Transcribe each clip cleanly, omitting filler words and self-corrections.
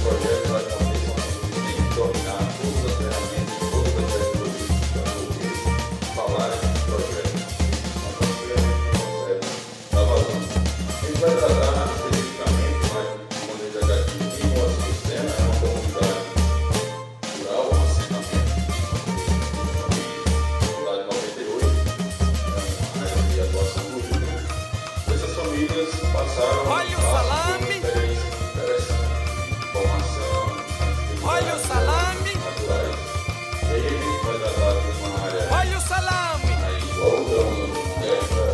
projeto vai acontecer, tem que dominar todas as ferramentas, todas as tecnologias para poder falar esse projeto. Nós vamos ver se consegue dar vazão. Ele vai tratar especificamente mais de comunidade aqui em Moça do Sena, é uma comunidade rural, um assentamento, comunidade 98, uma área de atuação do Rio. Essas famílias passaram por experiências interessantes, formação, Olha o salame! naturais. E aí a gente vai tratar de uma área Olha o salame! aí volta essa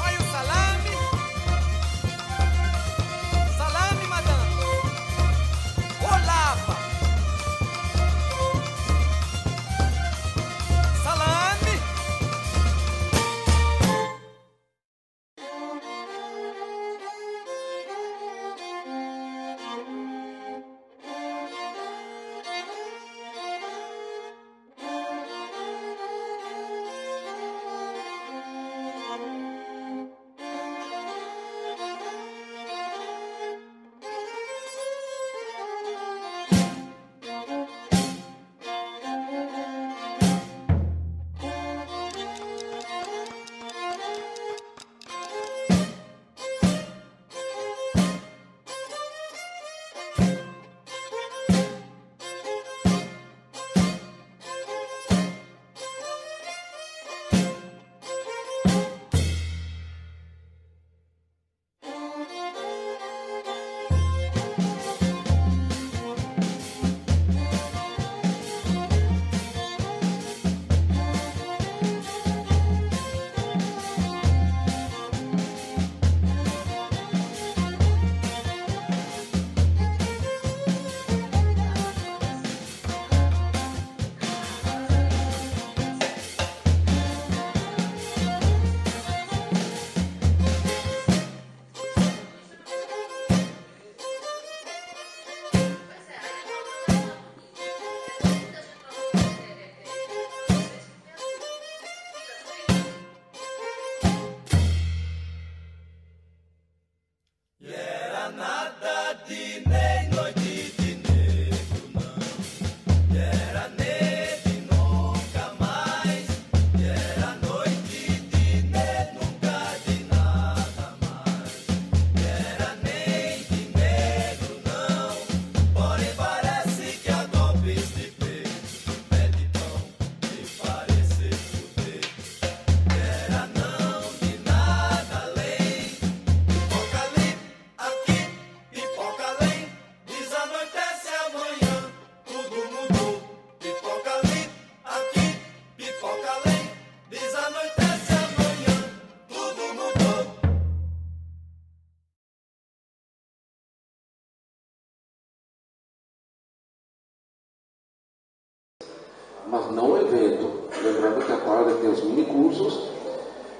Olha o salame! Salame, madame! Olava! Salame! Era nada de nem noite de negro, não. Era nele nunca mais. Era noite de nem nunca de nada mais. Era nem de negro, não. Porém parece que a golpes de peito pede pão e parecer poder. Era não de nada além. Pipoca ali, aqui, pipoca além. Desanoitece amanhã, tudo mudou. Pipoca ali, aqui, pipoca além. Desanoitece amanhã, tudo mudou. Mas não o evento. Lembrando que à tarde tem os minicursos,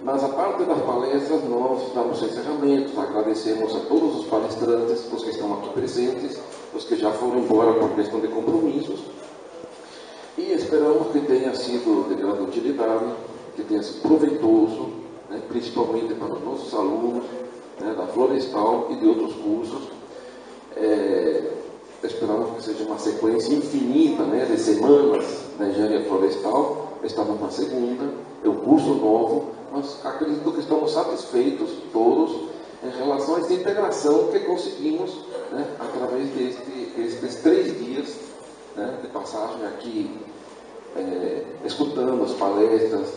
mas a parte das palestras nós damos encerramentos, agradecemos a todos os palestrantes, os que estão aqui presentes, os que já foram embora por questão de compromissos, e esperamos que tenha sido de grande utilidade, que tenha sido proveitoso, né, principalmente para os nossos alunos, né, da Florestal e de outros cursos. Esperamos que seja uma sequência infinita, né, de semanas da engenharia florestal. Estamos na segunda, é um curso novo, mas acredito que estamos satisfeitos todos em relação a essa integração que conseguimos, né, através destes 3 dias, né, de passagem aqui, escutando as palestras.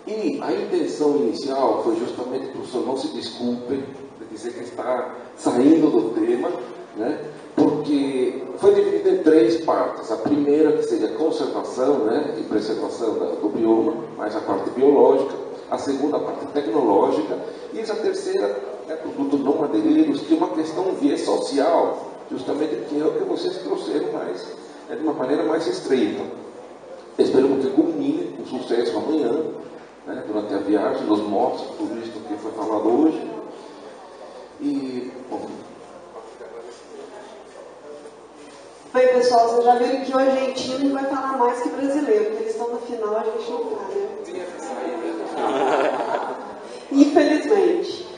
E a intenção inicial foi justamente que o professor não se desculpe de dizer que está saindo do tema, né, porque foi dividido em 3 partes. A primeira, que seria conservação, né, e preservação do bioma, mais a parte biológica. A segunda, a parte tecnológica. E a terceira, produtos não madeireiros, que é uma questão, um viés social, justamente que é o que vocês trouxeram mais, de uma maneira mais estreita. Esperamos que culmine com sucesso amanhã, durante a viagem, nos motos, tudo isso que foi falado hoje. E, bom. Bem, pessoal, vocês já viram que o argentino vai falar mais que brasileiro, porque eles estão na final, a gente não está, né? Infelizmente.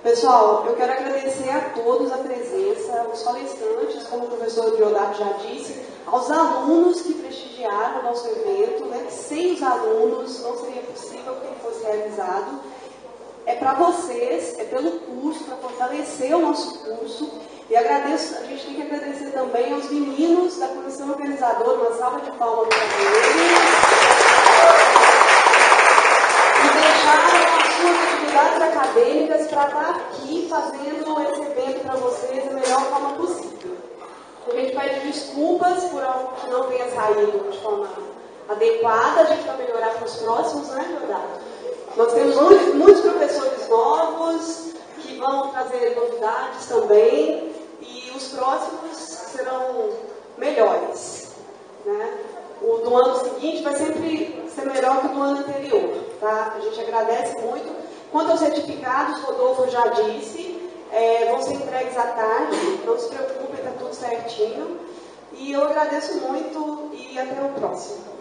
Pessoal, eu quero agradecer a todos a presença, os palestrantes, como o professor Diodato já disse, aos alunos que prestigiaram o nosso evento, né? Sem os alunos não seria possível que ele fosse realizado. É para vocês, é pelo curso, para fortalecer o nosso curso. E agradeço, a gente tem que agradecer também aos meninos da comissão organizadora, uma salva de palmas para eles. E deixaram as suas atividades acadêmicas para estar aqui fazendo esse evento para vocês da melhor forma possível. A gente pede desculpas por algo que não tenha saído de forma adequada, a gente vai melhorar para os próximos, né, Diodato? Nós temos muitos professores novos que vão trazer novidades também e os próximos serão melhores, né? O do ano seguinte vai sempre ser melhor que o do ano anterior, tá? A gente agradece muito. Quanto aos certificados, Rodolfo já disse, vão ser entregues à tarde, não se preocupem, está tudo certinho. E eu agradeço muito e até o próximo.